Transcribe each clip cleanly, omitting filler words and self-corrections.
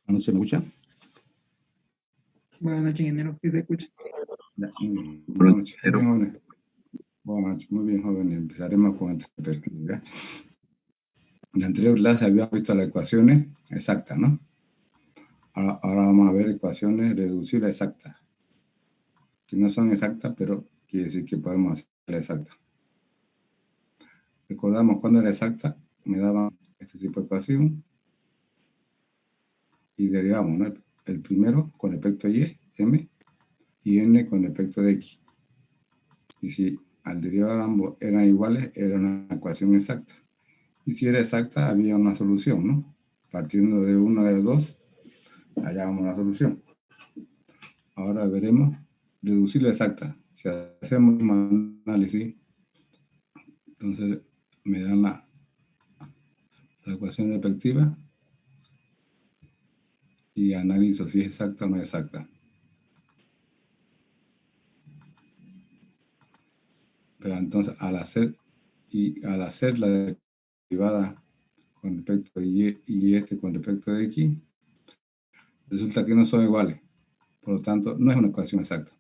¿No se me escucha? Buenas noches, ingeniero. ¿Sí se escucha? Ya, muy bien. Buenas noches. Muy bien, jóvenes. Buenas noches. Muy bien, jóvenes. Empezaremos con el perspectiva. ¿Ya? En la anterior clase habíamos visto las ecuaciones exactas, ¿no? Ahora vamos a ver ecuaciones reducibles exactas, que no son exactas, pero quiere decir que podemos hacerlas exactas. Recordamos cuando era exacta, me daban este tipo de ecuación y derivamos, ¿no? El primero con respecto a y, m, y n con respecto a x. Y si al derivar ambos eran iguales, era una ecuación exacta. Y si era exacta, había una solución, ¿no? Partiendo de uno de dos, hallábamos la solución. Ahora veremos reducirla exacta. Si hacemos un análisis, entonces me dan la ecuación respectiva y analizo si es exacta o no es exacta. Pero entonces al hacer la derivada con respecto a y este con respecto a x, resulta que no son iguales. Por lo tanto, no es una ecuación exacta.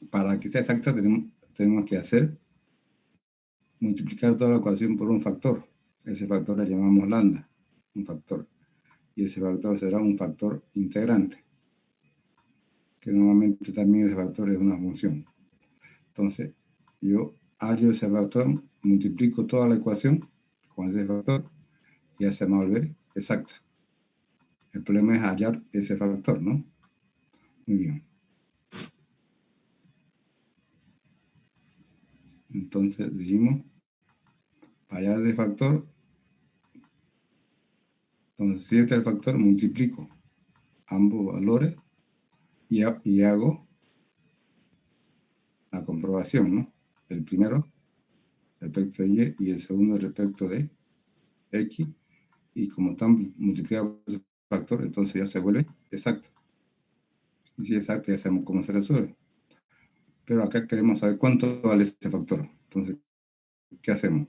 Para que sea exacta tenemos que multiplicar toda la ecuación por un factor. Ese factor le llamamos lambda, un factor. Y ese factor será un factor integrante, que normalmente también ese factor es una función. Entonces, yo hallo ese factor, multiplico toda la ecuación con ese factor y ya se me va a volver exacta. El problema es hallar ese factor, ¿no? Muy bien. Entonces, dijimos, para hallar ese factor, entonces si este es el factor, multiplico ambos valores y hago la comprobación, ¿no? El primero respecto de y el segundo respecto de x, y como están multiplicados por ese factor, entonces ya se vuelve exacto. Y si es exacto, ya sabemos cómo se resuelve. Pero acá queremos saber cuánto vale este factor. Entonces, ¿qué hacemos?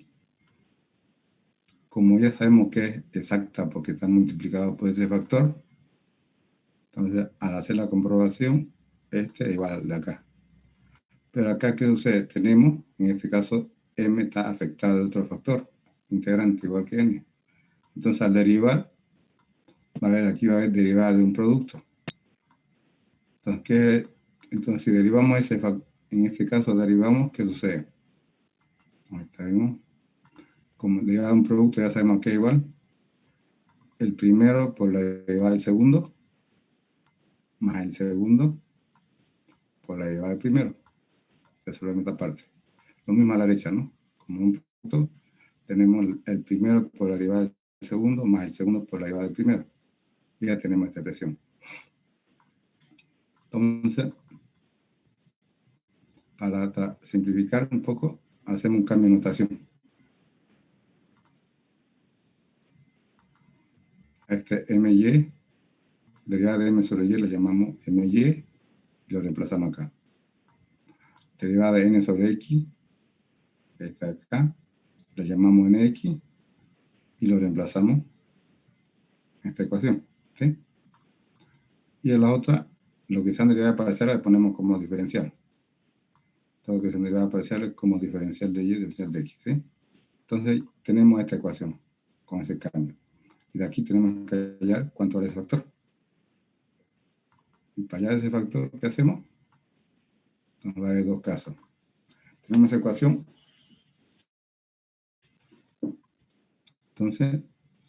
Como ya sabemos que es exacta porque está multiplicado por ese factor, entonces al hacer la comprobación, este es igual al de acá. Pero acá, ¿qué sucede? Tenemos, en este caso, m está afectado de otro factor integrante, igual que n. Entonces, al derivar, aquí va a haber derivada de un producto. Entonces, si derivamos ese factor, en este caso derivamos, ¿qué sucede? Ahí está, ¿no? Como derivada de un producto, ya sabemos que es igual. El primero por la derivada del segundo, más el segundo por la derivada del primero. Resolvemos esta parte. Lo mismo a la derecha, ¿no? Como un producto, tenemos el primero por la derivada del segundo, más el segundo por la derivada del primero. Y ya tenemos esta expresión. Entonces, para simplificar un poco, hacemos un cambio de notación. Este my, derivada de m sobre y, lo llamamos my y lo reemplazamos acá. Derivada de n sobre x, está acá, lo llamamos nx y lo reemplazamos en esta ecuación. ¿Sí? Y en la otra, lo que sean derivadas parciales le ponemos como diferencial. Todo lo que sean derivadas parciales como diferencial de y y diferencial de x. ¿Sí? Entonces tenemos esta ecuación con ese cambio. Y de aquí tenemos que hallar cuánto vale ese factor. Y para hallar ese factor, ¿qué hacemos? Nos va a haber dos casos. Tenemos esa ecuación. Entonces,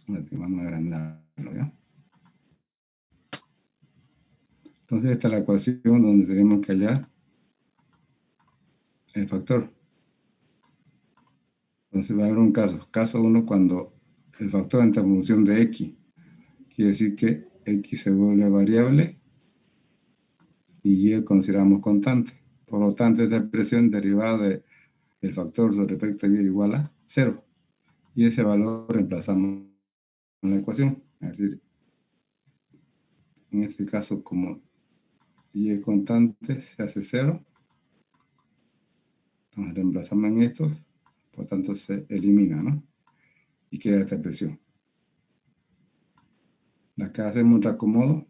vamos a agrandarlo, ¿ya? Entonces, esta es la ecuación donde tenemos que hallar el factor. Entonces, va a haber un caso. Caso 1, cuando el factor entra en función de x. Quiere decir que x se vuelve variable y y consideramos constante. Por lo tanto, esta expresión derivada del factor respecto a y igual a 0. Y ese valor reemplazamos en la ecuación. Es decir, en este caso, como y es constante, se hace 0. Entonces reemplazamos en estos, por tanto se elimina, ¿no? Y queda esta expresión. Acá hacemos un reacomodo.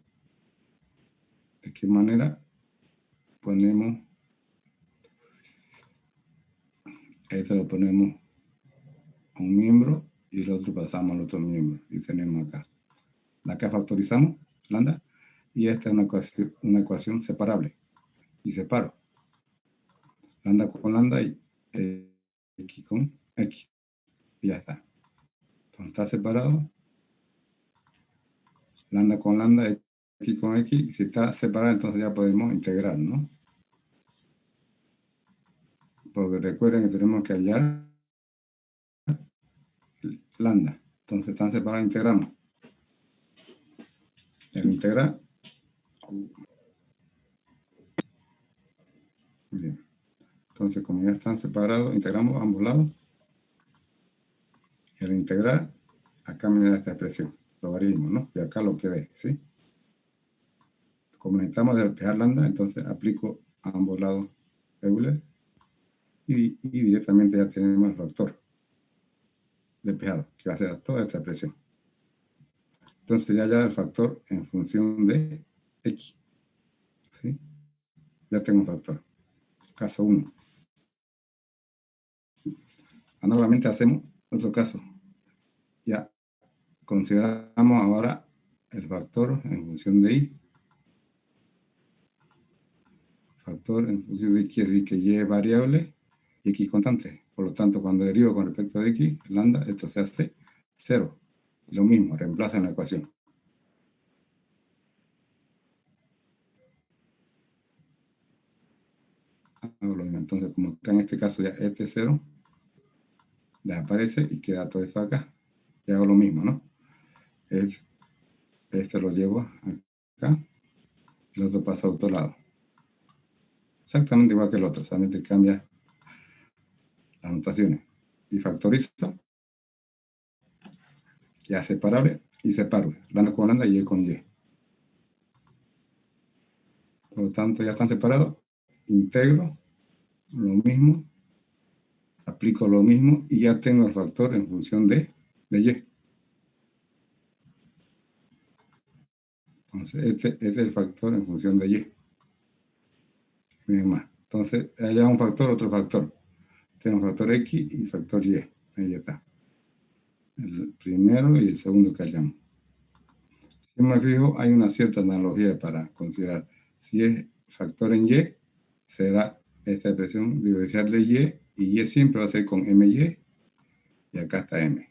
¿De qué manera? Ponemos, este lo ponemos a un miembro y el otro pasamos al otro miembro. Y tenemos acá. Acá factorizamos lambda y esta es una ecuación separable. Y separo lambda con lambda y x con x. Y ya está. Entonces está separado. Lambda con lambda, x con x. Y si está separado, entonces ya podemos integrar, ¿no? Porque recuerden que tenemos que hallar lambda. Entonces están separados, integramos. El integral. Bien. Entonces, como ya están separados, integramos ambos lados. Y al integrar, acá me da esta expresión, logaritmo, ¿no? Y acá lo que ve, ¿sí? Como necesitamos despejar lambda, entonces aplico a ambos lados Euler y directamente ya tenemos el factor despejado, que va a ser toda esta expresión. Entonces ya el factor en función de x, ¿sí? Ya tengo un factor. Caso 1. Nuevamente hacemos otro caso. Ya consideramos ahora el factor en función de y. Factor en función de x quiere decir que y es variable y x constante. Por lo tanto, cuando derivo con respecto a x, lambda, esto se hace 0. Lo mismo, reemplaza en la ecuación. Hago lo mismo. Entonces, como acá en este caso ya este 0 desaparece y queda todo esto acá. Y hago lo mismo, ¿no? Este lo llevo acá y el otro pasa a otro lado. Exactamente igual que el otro, solamente cambia las notaciones. Y factorizo, ya separable y separo. Lambda con lambda y y con y. Por lo tanto, ya están separados. Integro lo mismo, aplico lo mismo y ya tengo el factor en función de y. Entonces, este es el factor en función de y. Más. Entonces, allá un factor, otro factor. Tengo factor x y factor y. Ahí está. El primero y el segundo que hallamos. Si me fijo, hay una cierta analogía para considerar. Si es factor en y, será esta expresión diferencial de y siempre va a ser con my, y acá está m.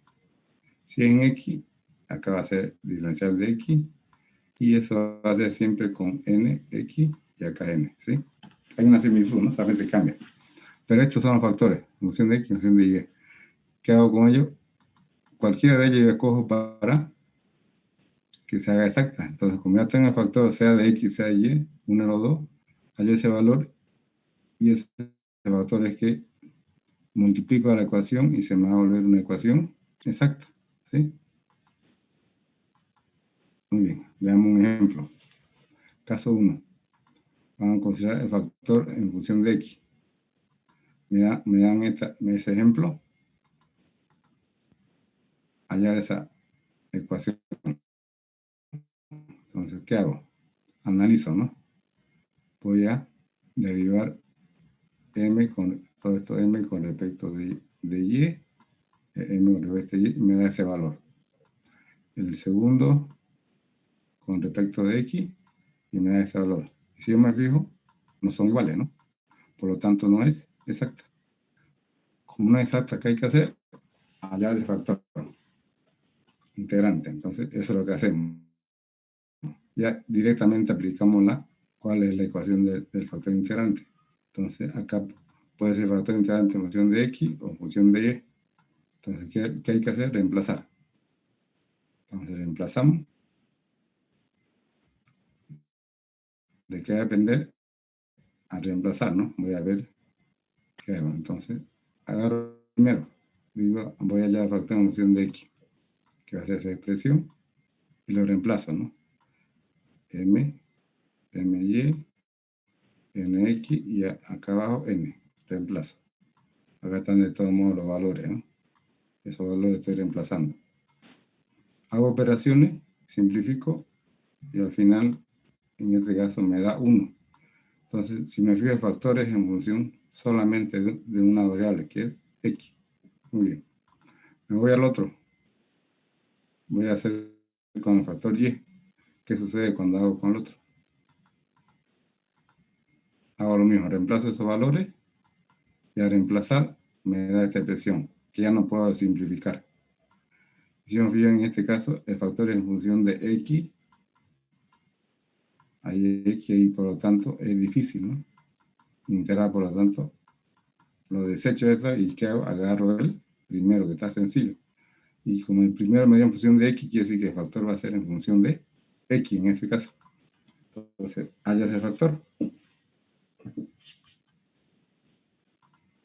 Si es en x, acá va a ser diferencial de x, y eso va a ser siempre con nx, y acá n, ¿sí? Hay una similitud, ¿no? Solamente cambia. Pero estos son los factores, función de x, función de y. ¿Qué hago con ellos? Cualquiera de ellos yo escojo para que se haga exacta. Entonces, como ya tengo el factor, sea de x, sea de y, uno o los dos, hallo ese valor, y ese factor es que multiplico a la ecuación y se me va a volver una ecuación exacta, ¿sí? Muy bien, veamos un ejemplo. Caso 1. Vamos a considerar el factor en función de x. Me dan ese ejemplo. Hallar esa ecuación. Entonces, ¿qué hago? Analizo, ¿no? Voy a derivar m con todo esto m con respecto de y, m con respecto de y, me da ese valor. El segundo con respecto de x y me da ese valor. Y si yo me fijo, no son iguales, ¿no? Por lo tanto, no es exacta. Como no es exacta, ¿qué hay que hacer? Hallar ese factor integrante. Entonces, eso es lo que hacemos. Ya directamente aplicamos cuál es la ecuación del factor integrante. Entonces, acá puede ser factor integrante en función de x o en función de y. Entonces, ¿qué hay que hacer? Reemplazar. Entonces, reemplazamos. ¿De qué va a depender? A reemplazar, ¿no? Voy a ver qué hago. Entonces, agarro primero. Digo, voy allá a factor en función de x, que va a ser esa expresión, y lo reemplazo, ¿no? my, nx, y acá abajo n. Reemplazo. Acá están de todos modos los valores, ¿no? Esos valores estoy reemplazando. Hago operaciones simplifico y al final, en este caso, me da 1. Entonces, si me fijo, el factor es en función solamente de una variable, que es x. Muy bien. Me voy al otro. Voy a hacer con el factor y. ¿Qué sucede cuando hago con el otro? Hago lo mismo, reemplazo esos valores y al reemplazar me da esta expresión, que ya no puedo simplificar. Si me fijo en este caso, el factor es en función de x. Hay x y por lo tanto es difícil, ¿no? Integrar, por lo tanto, lo desecho esto y ¿qué hago? Agarro el primero, que está sencillo. Y como el primero me dio en función de x, quiere decir que el factor va a ser en función de x en este caso. Entonces, haya ese factor.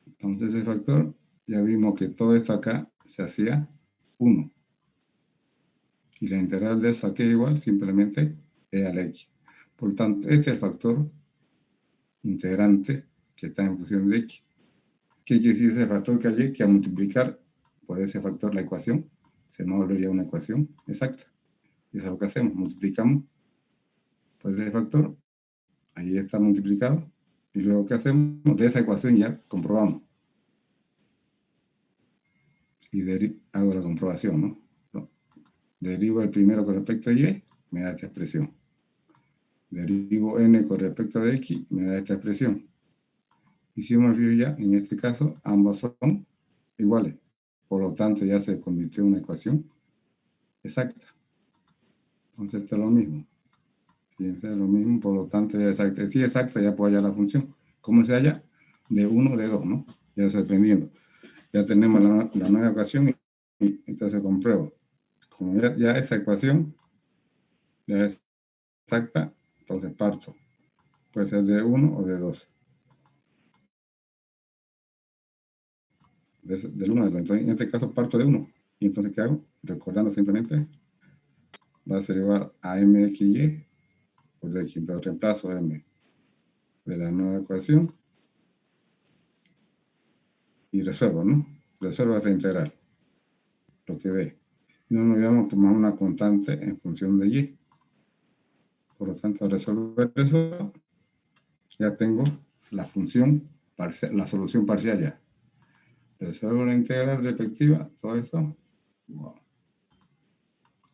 Entonces, ese factor, ya vimos que todo esto acá se hacía 1. Y la integral de eso aquí es igual, simplemente e a la x. Por tanto, este es el factor integrante que está en función de x. ¿Qué quiere decir ese factor que hay? Que a multiplicar por ese factor la ecuación, se nos volvería una ecuación exacta. Y eso es lo que hacemos, multiplicamos por ese factor, ahí está multiplicado, y luego ¿qué hacemos? De esa ecuación ya comprobamos. Y hago la comprobación, ¿no? Derivo el primero con respecto a y, me da esta expresión. Derivo n con respecto a x, me da esta expresión. Y si yo me fijo ya, en este caso, ambos son iguales. Por lo tanto, ya se convirtió en una ecuación exacta. Entonces, esto es lo mismo. Fíjense, es lo mismo, por lo tanto, ya exacta. Si es exacta, ya puedo hallar la función. ¿Cómo se halla? De 1 de 2, ¿no? Ya se dependiendo. Ya tenemos la nueva ecuación y entonces compruebo. Como ya esta ecuación ya es exacta, entonces parto. Puede ser de 1 o de 2. Del 1 de 2. Entonces, en este caso parto de 1. Y entonces, ¿qué hago? Recordando simplemente, va a ser igual a mxy por x. Entonces reemplazo m de la nueva ecuación y resuelvo, ¿no? Resuelvo esta integral. Lo que ve. No nos olvidamos tomar una constante en función de y. Por lo tanto, al resolver eso, ya tengo la función parcial, la solución parcial ya. Resuelvo la integral respectiva, todo esto. Wow.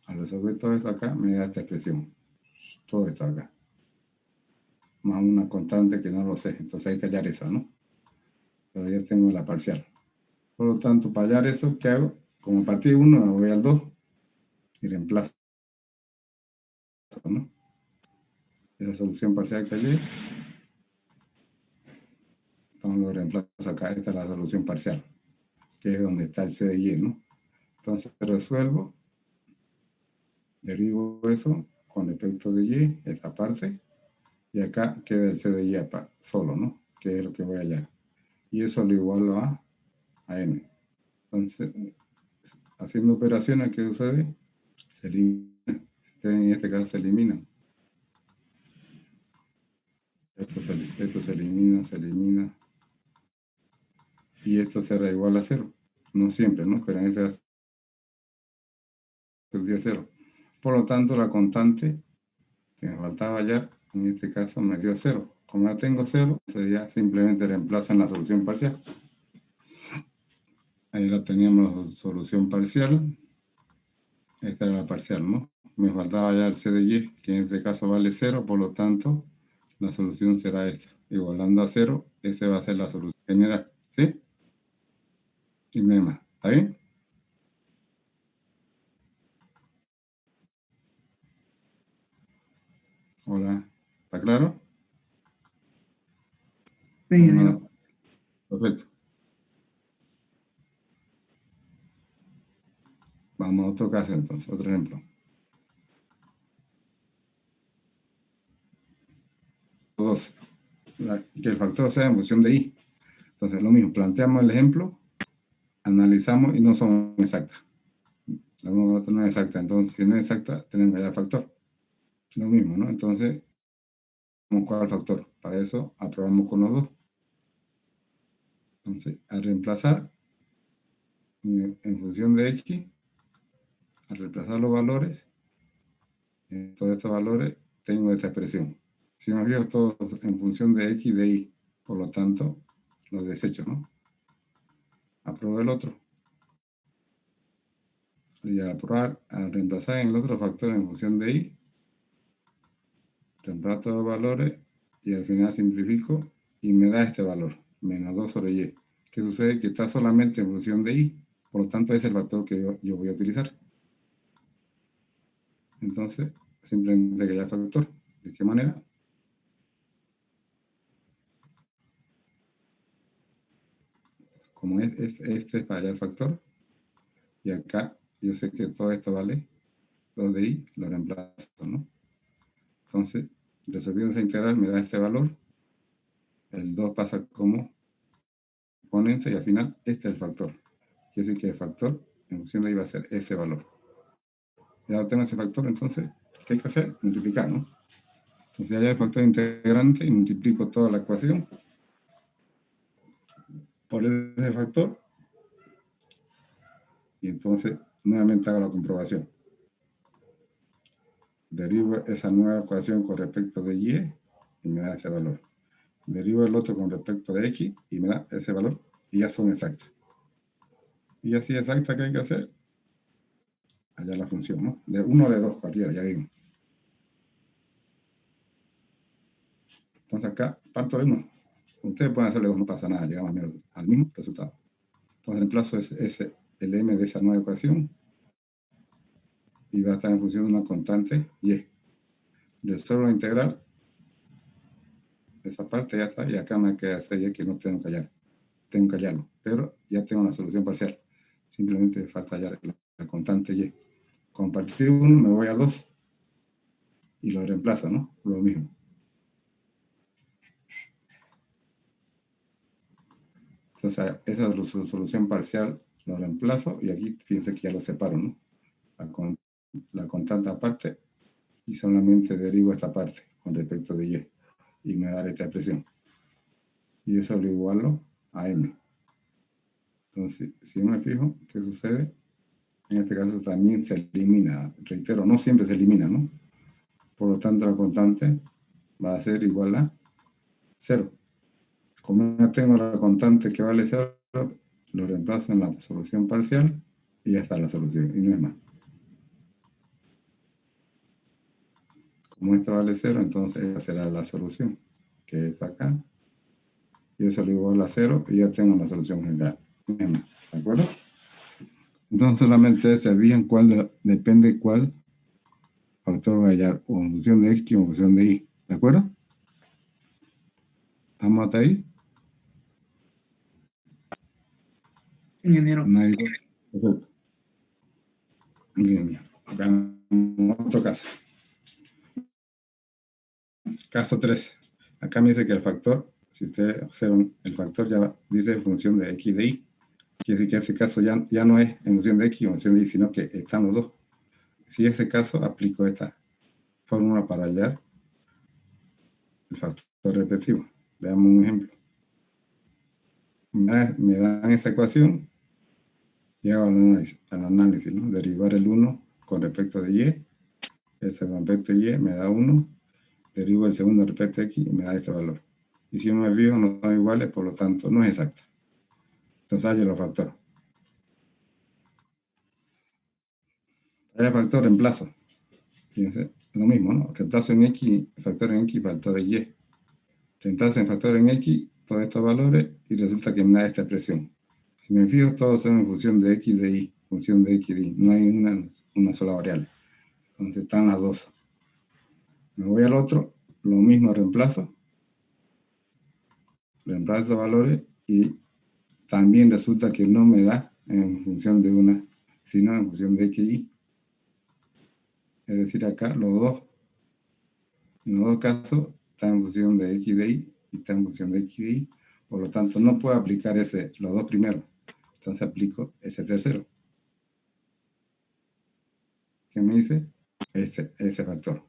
Al resolver todo esto acá, me da esta expresión. Todo esto acá. Más una constante que no lo sé. Entonces hay que hallar esa, ¿no? Pero ya tengo la parcial. Por lo tanto, para hallar eso, ¿qué hago? Como partí de 1, me voy al 2 y reemplazo, ¿no? Esa solución parcial que hallé, entonces lo reemplazo acá. Esta es la solución parcial, que es donde está el c de y, ¿no? Entonces resuelvo, derivo eso con respecto de y, esta parte, y acá queda el c de y solo, ¿no? Que es lo que voy a hallar. Y eso lo igualo a n. Entonces, haciendo operaciones, ¿qué sucede? Se elimina. En este caso se elimina. Esto se elimina. Y esto será igual a 0. No siempre, ¿no? Pero en este caso sería 0. Por lo tanto, la constante que me faltaba hallar, en este caso me dio 0. Como ya tengo 0, ya simplemente reemplazo en la solución parcial. Ahí la teníamos la solución parcial. Esta era la parcial, ¿no? Me faltaba hallar c de y, que en este caso vale 0, por lo tanto, la solución será esta. Igualando a 0, esa va a ser la solución general, ¿sí? Y no hay más. ¿Está bien? Hola. ¿Está claro? Sí, amigo. Perfecto. Vamos a otro caso entonces, otro ejemplo. 12. Que el factor sea en función de y. Entonces, lo mismo, planteamos el ejemplo, analizamos y no son exactas. La una u otra no es exacta. Entonces, si no es exacta, tenemos que hallar factor. Lo mismo, ¿no? Entonces, ¿cuál factor? Para eso, aprobamos con los dos. Entonces, al reemplazar en función de x, al reemplazar los valores, En todos estos valores tengo esta expresión. Si me fijo, todos en función de X y de Y. Por lo tanto, los desecho, ¿no? Apruebo el otro. Y al aprobar, al reemplazar en el otro factor en función de Y, reemplazo todos los valores y al final simplifico y me da este valor, menos 2 sobre Y. ¿Qué sucede? Que está solamente en función de Y. Por lo tanto, ese es el factor que yo voy a utilizar. Entonces, simplemente que haya factor. ¿De qué manera? Como este es para hallar factor, y acá yo sé que todo esto vale 2 de Y, lo reemplazo, ¿no? Entonces, resolviendo esa integral me da este valor, el 2 pasa como exponente y al final este es el factor. Quiere decir que el factor en función de Y va a ser este valor. Ya obtengo ese factor, entonces, ¿qué hay que hacer? Multiplicar, ¿no? Entonces, hallar el factor integrante y multiplico toda la ecuación por ese factor y entonces nuevamente hago la comprobación. Derivo esa nueva ecuación con respecto de Y y me da ese valor. Derivo el otro con respecto de X y me da ese valor y ya son exactas. Y así exacta que hay que hacer, hallar la función, ¿no? De 1 o de 2, cualquiera, ya vimos. Entonces acá parto de 1. Ustedes pueden hacerle 2, no pasa nada, llegamos al mismo resultado. Entonces el plazo es el m de esa nueva ecuación y va a estar en función de una constante y. Resuelvo la integral, esa parte ya está, y acá me queda hacer y que no tengo que hallar. Tengo que hallarlo, pero ya tengo la solución parcial. Simplemente falta hallar la constante y. Con partir 1 me voy a 2 y lo reemplazo, ¿no? Lo mismo. Entonces, esa es su solución parcial, lo reemplazo y aquí fíjense que ya lo separo, ¿no? La constante aparte y solamente derivo esta parte con respecto de y me da esta expresión. Y eso lo igualo a m. Entonces, si yo me fijo, ¿qué sucede? En este caso también se elimina. Reitero, no siempre se elimina, ¿no? Por lo tanto, la constante va a ser igual a 0. Como ya tengo la constante que vale 0, lo reemplazo en la solución parcial y ya está la solución, y no es más. Como esto vale 0, entonces esta será la solución, que está acá. Y eso lo igual a 0 y ya tengo la solución general. No es más, ¿de acuerdo? Entonces solamente se fijan cuál depende cuál factor voy a hallar, o en función de X o en función de Y. ¿De acuerdo? ¿Estamos hasta ahí? Ingeniero. Nadie. Perfecto. Bien, bien. Acá en otro caso. Caso 3. Acá me dice que el factor, si ustedes observan, el factor ya dice en función de X y de Y. Quiere decir que en este caso ya no es en función de X o en función de Y, sino que están los dos. Si es ese caso, aplico esta fórmula para hallar el factor repetitivo. Veamos un ejemplo. Me dan esa ecuación, llego al análisis, ¿no? Derivar el 1 con respecto de Y, este con respecto de Y me da 1, derivo el segundo respecto de X y me da este valor. Y si me fijo, no son iguales, por lo tanto, no es exacta. Entonces, hallo los factores. Haya factor, reemplazo. Fíjense, lo mismo, ¿no? Reemplazo en X, factor en X, factor en Y. Reemplazo en factor en X todos estos valores y resulta que me da esta expresión. Si me fijo, todos son en función de X y de Y. Función de X y de Y. No hay una sola variable. Entonces están las dos. Me voy al otro, lo mismo reemplazo estos valores y también resulta que no me da en función de una, sino en función de X y Y. Es decir, acá en los dos casos está en función de X y de Y y está en función de X y de Y. Por lo tanto, no puedo aplicar los dos primeros. Entonces aplico ese tercero. ¿Qué me dice? Ese factor.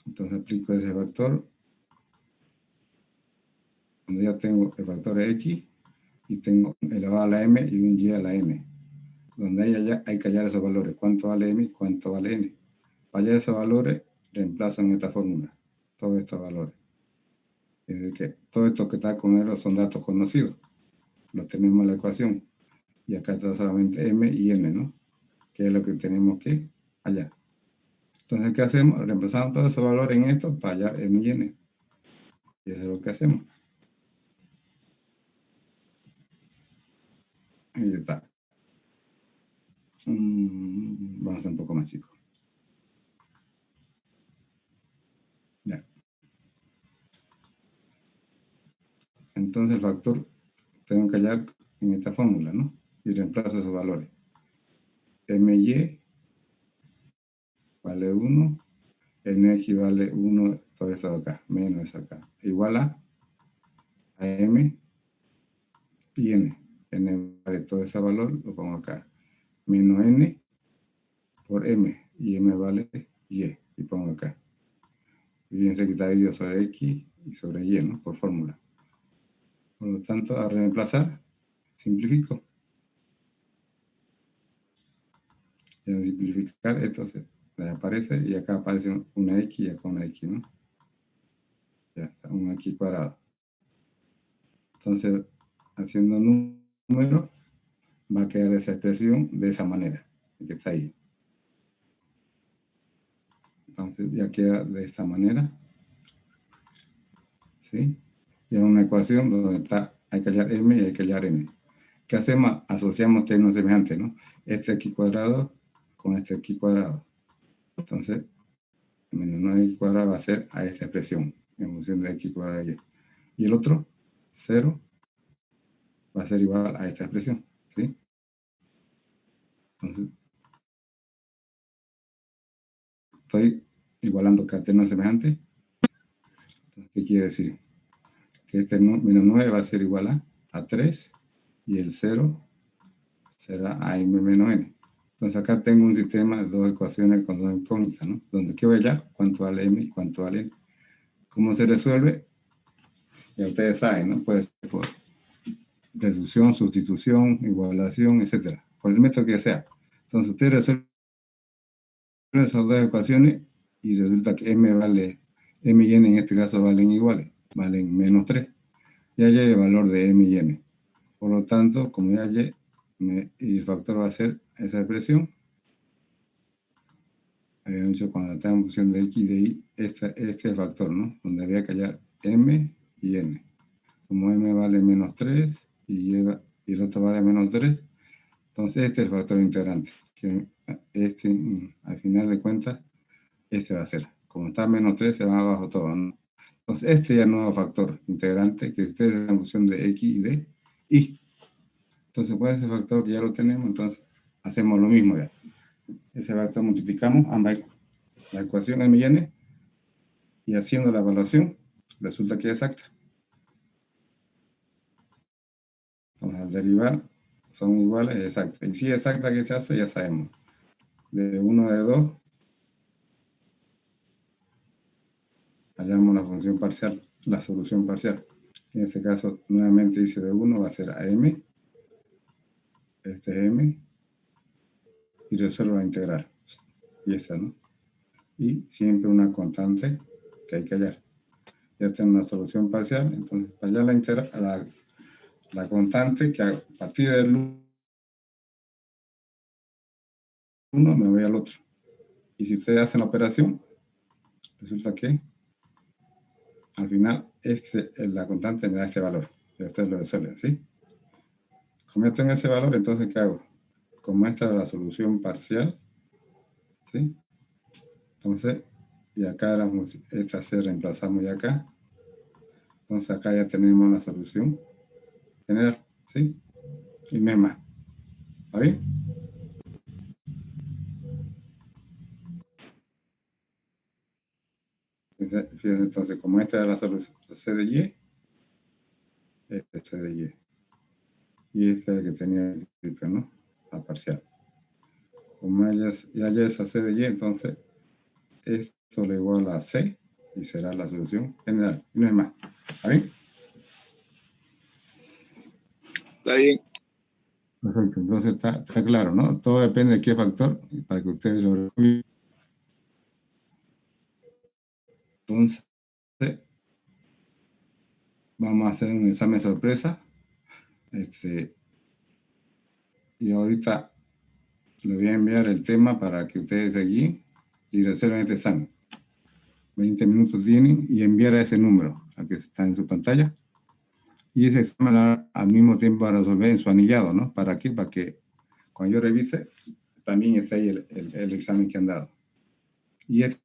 Entonces aplico ese factor. Donde ya tengo el factor X y tengo elevado a la M y un Y a la N. Donde hay que hallar esos valores. ¿Cuánto vale M y cuánto vale N? Para hallar esos valores, reemplazan esta fórmula, todos estos valores. Es decir, que todo esto que está con él son datos conocidos. Los tenemos en la ecuación. Y acá está solamente m y n, ¿no? Que es lo que tenemos que hallar. Entonces, ¿qué hacemos? Reemplazamos todos esos valores en esto para hallar m y n. Y eso es lo que hacemos. Ahí está. Vamos a hacer un poco más chico. Ya. Entonces el factor tengo que hallar en esta fórmula, ¿no? Y reemplazo esos valores. my vale 1, nx vale 1, todo esto de acá, menos acá. Igual a m y n. N vale todo ese valor, lo pongo acá. Menos n por m. Y m vale y. Y pongo acá. Fíjense que está dividido sobre x y sobre y, ¿no? Por fórmula. Por lo tanto, a reemplazar, simplifico. Y al simplificar, entonces desaparece y acá aparece una x y acá una x, ¿no? Ya está, un x cuadrado. Entonces, haciendo número, va a quedar esa expresión de esa manera, que está ahí. Entonces, ya queda de esta manera. ¿Sí? Y es una ecuación donde está, hay que hallar m y hay que hallar n. ¿Qué hacemos? Asociamos términos semejantes, ¿no? Este x cuadrado con este x cuadrado. Entonces, menos 9x cuadrado va a ser a esta expresión, en función de x cuadrado y y. Y el otro, 0, va a ser igual a esta expresión, ¿sí? Entonces, estoy igualando cada término semejante. Entonces, ¿qué quiere decir? Que este menos 9 va a ser igual a 3 y el 0 será a m menos n. Entonces acá tengo un sistema de dos ecuaciones con dos incógnitas, ¿no? Donde quiero hallar cuánto vale m y cuánto vale n. ¿Cómo se resuelve? Ya ustedes saben, ¿no? Puede ser por reducción, sustitución, igualación, etcétera. Por el método que sea. Entonces ustedes resuelven esas dos ecuaciones y resulta que m y n en este caso valen iguales, valen menos 3. Ya hallé el valor de m y n. Por lo tanto, como ya hallé, y el factor va a ser esa expresión. Habíamos dicho cuando está en función de x y de y, este es el factor, ¿no? Donde había que hallar m y n. Como m vale menos 3 y el otro vale menos 3, entonces este es el factor integrante. Que al final de cuentas, este va a ser. Como está menos 3, se va abajo todo, ¿no? Entonces este ya es el nuevo factor integrante, que ustedes es en función de x y de y. Entonces, pues ese factor que ya lo tenemos, entonces hacemos lo mismo ya. Ese factor multiplicamos ambas, la ecuación m y n, y haciendo la evaluación, resulta que es exacta. Entonces, al derivar, son iguales, exactas. Y si es exacta que se hace, ya sabemos. De 1 de 2, hallamos la función parcial, la solución parcial. En este caso, nuevamente dice de 1 va a ser a m, este es m, y resuelvo a integrar. Y esta, ¿no? Y siempre una constante que hay que hallar. Ya tengo una solución parcial, entonces para hallar la constante, que a partir del 1 me voy al otro. Y si ustedes hacen la operación, resulta que al final la constante me da este valor. Y ustedes lo resuelven, ¿sí? Como ya tengo ese valor, entonces ¿qué hago? Como esta es la solución parcial, ¿sí? Entonces, y acá esta C reemplazamos ya acá. Entonces acá ya tenemos la solución general, ¿sí? Y no es más. ¿Está bien? Fíjense, entonces, como esta era la solución C de Y, este es C de Y. Y este es el que tenía el principio, ¿no? La parcial. Como ya es C de Y, entonces esto le igual a C y será la solución general. Y no es más. ¿Está bien? Está bien. Perfecto. Entonces está claro, ¿no? Todo depende de qué factor para que ustedes lo resuelvan. Entonces, vamos a hacer un examen sorpresa. Y ahorita le voy a enviar el tema para que ustedes allí y resuelvan este examen. 20 minutos tienen y enviar a ese número, al que está en su pantalla. Y ese examen al mismo tiempo va a resolver en su anillado, ¿no? ¿Para qué? Para que cuando yo revise, también esté ahí el examen que han dado. Y este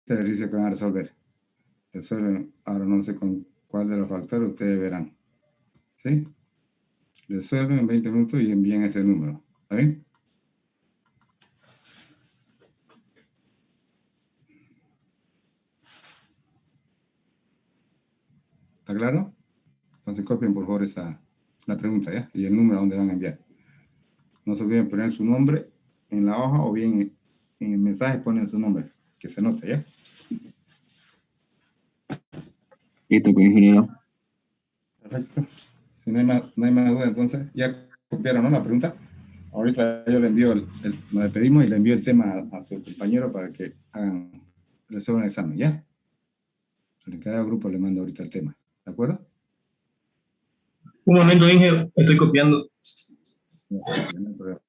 ejercicio que van a resolver. Resuelven, ahora no sé con cuál de los factores ustedes verán. ¿Sí? Resuelven en 20 minutos y envíen ese número. ¿Está bien? ¿Está claro? Entonces copien por favor la pregunta, ¿ya? Y el número a donde van a enviar. No se olviden poner su nombre en la hoja o bien en el mensaje ponen su nombre, que se note, ¿ya? Listo, pues, ingeniero. Perfecto. Si no hay más duda, entonces ya copiaron, ¿no? La pregunta. Ahorita yo le envío, nos despedimos y le envío el tema a su compañero para que resuelvan el examen, ¿ya? En cada grupo le mando ahorita el tema, ¿de acuerdo? Un momento, Inge, estoy copiando. No hay problema.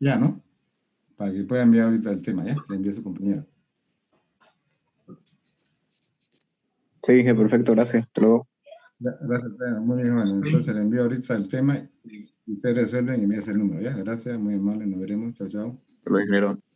Ya, ¿no? Para que pueda enviar ahorita el tema, ¿ya? Le envío a su compañero. Sí, Inge, perfecto, gracias. Hasta luego. Gracias, muy bien, bueno. Entonces le envío ahorita el tema y ustedes resuelven y me hacen el número, ¿ya? Gracias, muy amable, nos veremos. Chao, chao. Hasta luego, ingeniero.